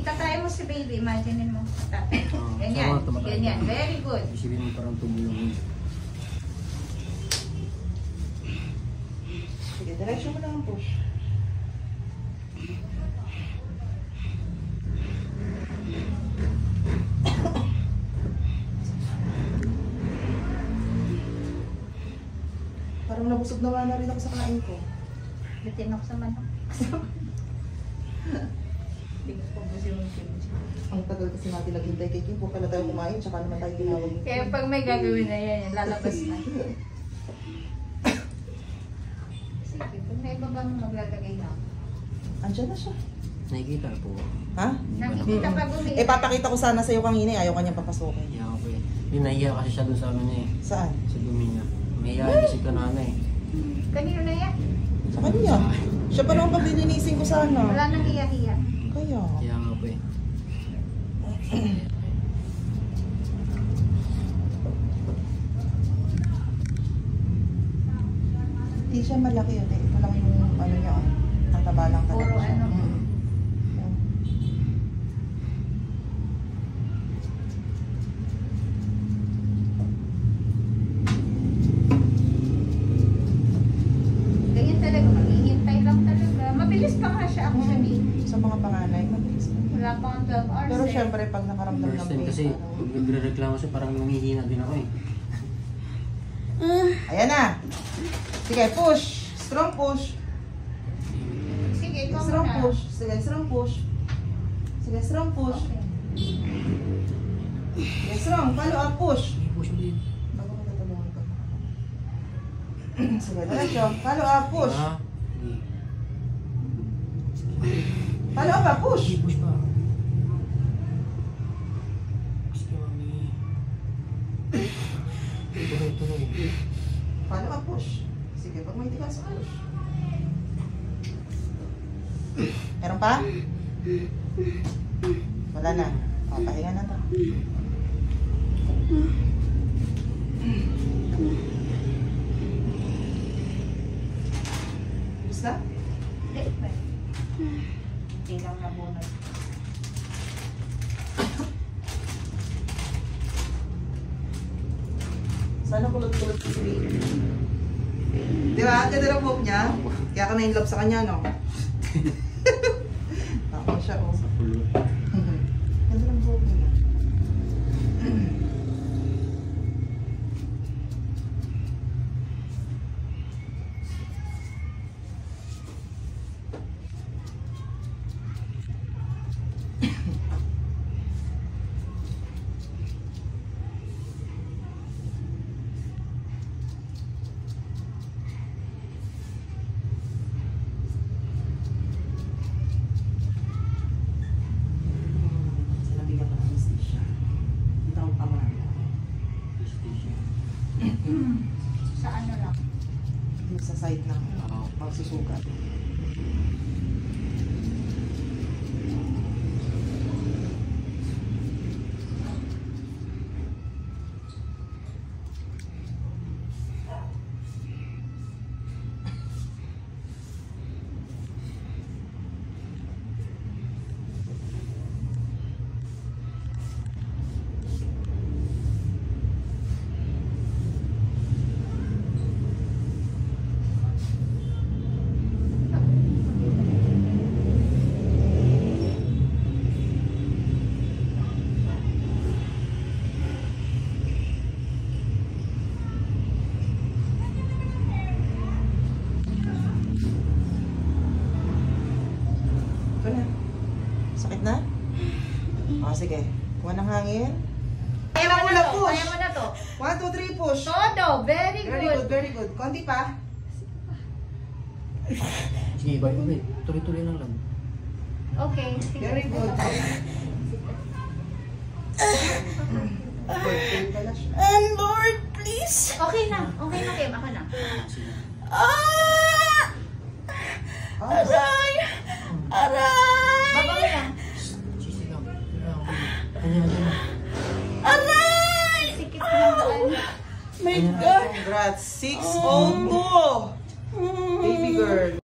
Tatay mo si baby, imagine mo. Tatay. Ganyan, ganyan. Very good. Isipin mo parang tubo yung... Sige, diretso mo lang ang push. Parang nabusog naman na rin ako sa kain ko. Bitin ako sa manok. Ang tagal kasi natin naghintay kay Kim. Kung pala tayo kumain, tsaka naman tayo tinawag. Kaya pag may gagawin na yan, lalabas na. Sige, kung may iba bang maglalagay na. Andiyan na siya. Nakikita po. Ha? Nakikita pa gumiit. Eh, papakita ko sana sa'yo kanina. Ayaw kanya papasukin. Kaya ako po eh. Yung nahiya kasi siya doon sa amin eh. Saan? Sa dumi niya. Mahiyain kasi ka na eh. Kanino na yan? Sa kanya. Siya pa naman paglilinisin ko sana. Wala nang hiya-hiya. Kaya. Kaya nga po eh. Hindi siya malaki yun eh. Ito lang yung ano niya. Ang taba lang talaga Puro siya. ano. Ganyan talaga. Maghihintay lang talaga. Mabilis pa nga siya actually. Sa mga panganay, mabilis. Wala pa nga 12 hours. Pero eh. syempre, pag nakaramdam First ng time pain, kasi pag nagre-reklamo siya parang lumihina din ako eh. Ayan na. Sige, push. Strong push. Sige, ikaw Strong muna. push. Sige, strong push. Sige, strong push. Okay. Sige, strong. Follow up, push. Push mo din. Bago ko tatulungan ko. Sige, diretso. Follow up, push. Ah, Follow up, push. sige, push pa. Sige, mami. Tuloy, tuloy. Follow up, push. Sige, pag may tigas, push. Meron pa? Wala na. O, pahinga na to. Gusto? Hindi, ba? Hindi lang nabunod. Sana kulot-kulot si baby. Di ba? Ang ganda ng buhok niya. Kaya ka na-inlove sa kanya, no? Tama siya, oh. Sa pulo. Ganda ng buhok niya. Sinabigan ka ng anesthesia. Dito ang tama na. Sa ano lang. Yung sa side ng magsusugat. Ito na. Sakit na? O, sige. Kuha ng hangin. Kaya mo na to. push. Kaya mo na to. 1, 2, 3, push. Todo. Very Very good. good, very good. Konti pa. Sige, iba ulit. Tuloy-tuloy lang lang. Okay. Sige. Very good. Birthday pala siya. And Lord, please. Okay na. Okay na, Kim. Ako na. Sige. Ah! Aray! Aray! Baba mo lang. Sige lang. Kanya, kanya. Aray! Sikip mo lang. My God! Congrats. 602. Baby girl.